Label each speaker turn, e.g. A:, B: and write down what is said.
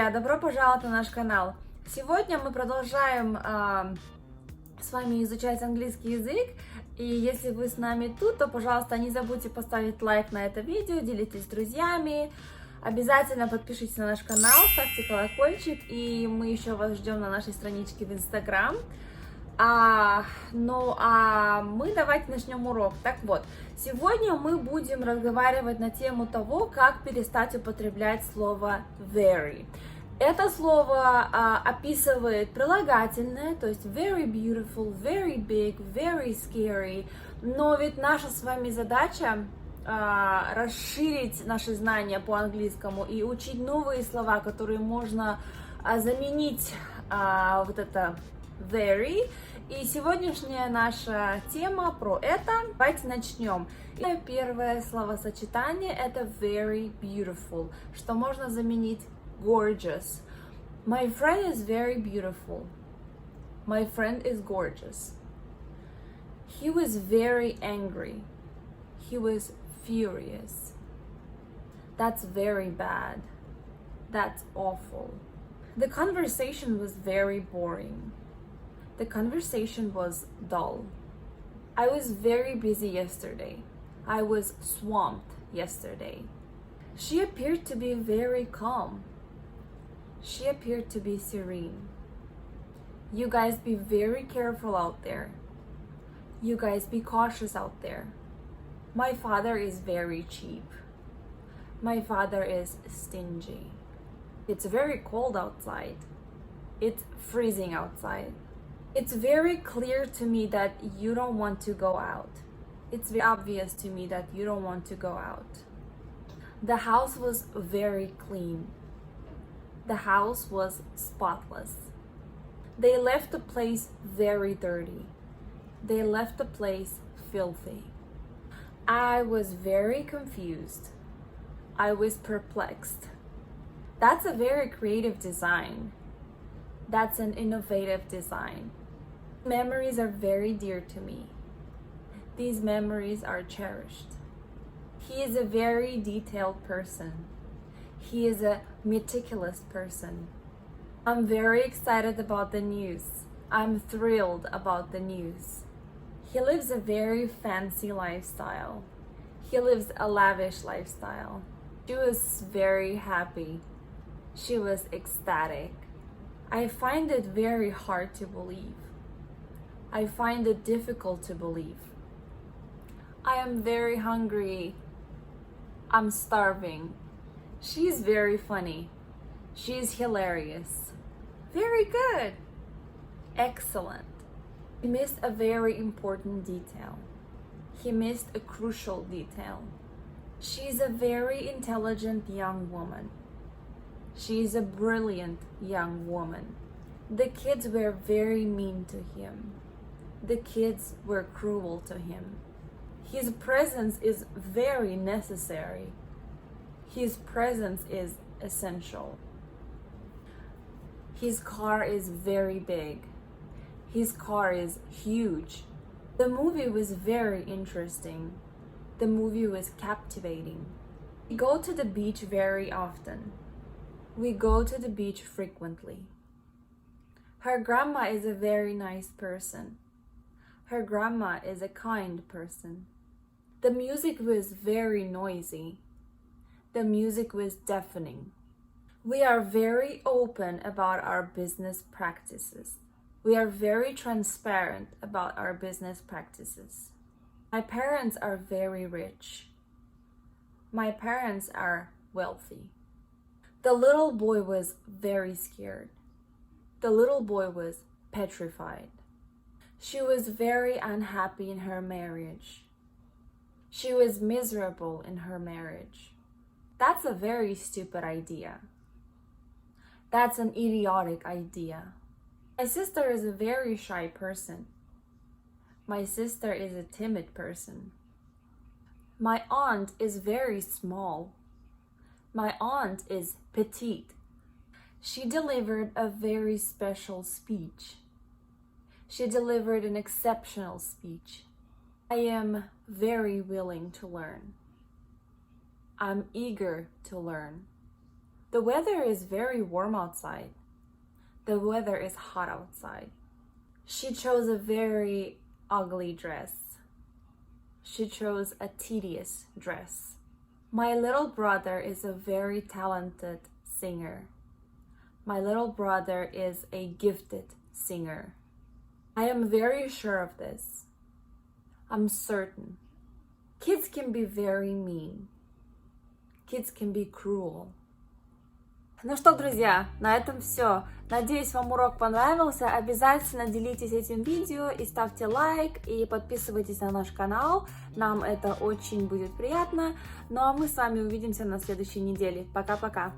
A: друзья! Добро пожаловать на наш канал! Сегодня мы продолжаем с вами изучать английский язык. И если вы с нами тут, то, пожалуйста, не забудьте поставить лайк на это видео, делитесь с друзьями. Обязательно подпишитесь на наш канал, ставьте колокольчик, и мы еще вас ждем на нашей страничке в Instagram. Мы давайте начнем урок. Так вот, сегодня мы будем разговаривать на тему того, как перестать употреблять слово very. Это слово описывает прилагательное, то есть very beautiful, very big, very scary. Но ведь наша с вами задача расширить наши знания по английскому и учить новые слова, которые можно заменить вот это very. И сегодняшняя наша тема про это. Давайте начнем. И первое словосочетание это very beautiful, что можно заменить gorgeous. My friend is very beautiful. My friend is gorgeous. He was very angry. He was furious. That's very bad. That's awful. The conversation was very boring. The conversation was dull. I was very busy yesterday. I was swamped yesterday. She appeared to be very calm. She appeared to be serene. You guys be very careful out there. You guys be cautious out there. My father is very cheap. My father is stingy. It's very cold outside. It's freezing outside. It's very clear to me that you don't want to go out. It's very obvious to me that you don't want to go out. The house was very clean. The house was spotless. They left the place very dirty. They left the place filthy. I was very confused. I was perplexed. That's a very creative design. That's an innovative design. Memories are very dear to me. These memories are cherished. He is a very detailed person. He is a meticulous person. I'm very excited about the news. I'm thrilled about the news. He lives a very fancy lifestyle. He lives a lavish lifestyle. She was very happy. She was ecstatic. I find it very hard to believe. I find it difficult to believe. I am very hungry. I'm starving. She's very funny. She's hilarious. Very good. Excellent. He missed a very important detail. He missed a crucial detail. She's a very intelligent young woman. She's a brilliant young woman. The kids were very mean to him. The kids were cruel to him. His presence is very necessary. His presence is essential. His car is very big. His car is huge. The movie was very interesting. The movie was captivating. We go to the beach very often. We go to the beach frequently. Her grandma is a very nice person. Her grandma is a kind person. The music was very noisy. The music was deafening. We are very open about our business practices. We are very transparent about our business practices. My parents are very rich. My parents are wealthy. The little boy was very scared. The little boy was petrified. She was very unhappy in her marriage. She was miserable in her marriage. That's a very stupid idea. That's an idiotic idea. My sister is a very shy person. My sister is a timid person. My aunt is very small. My aunt is petite. She delivered a very special speech. She delivered an exceptional speech. I am very willing to learn. I'm eager to learn. The weather is very warm outside. The weather is hot outside. She chose a very ugly dress. She chose a tedious dress. My little brother is a very talented singer. My little brother is a gifted singer. I am very sure of this. I'm certain. Kids can be very mean. Kids can be cruel. Ну что, друзья, на этом все. Надеюсь, вам урок понравился. Обязательно делитесь этим видео и ставьте лайк, и подписывайтесь на наш канал. Нам это очень будет приятно. Ну а мы с вами увидимся на следующей неделе. Пока-пока.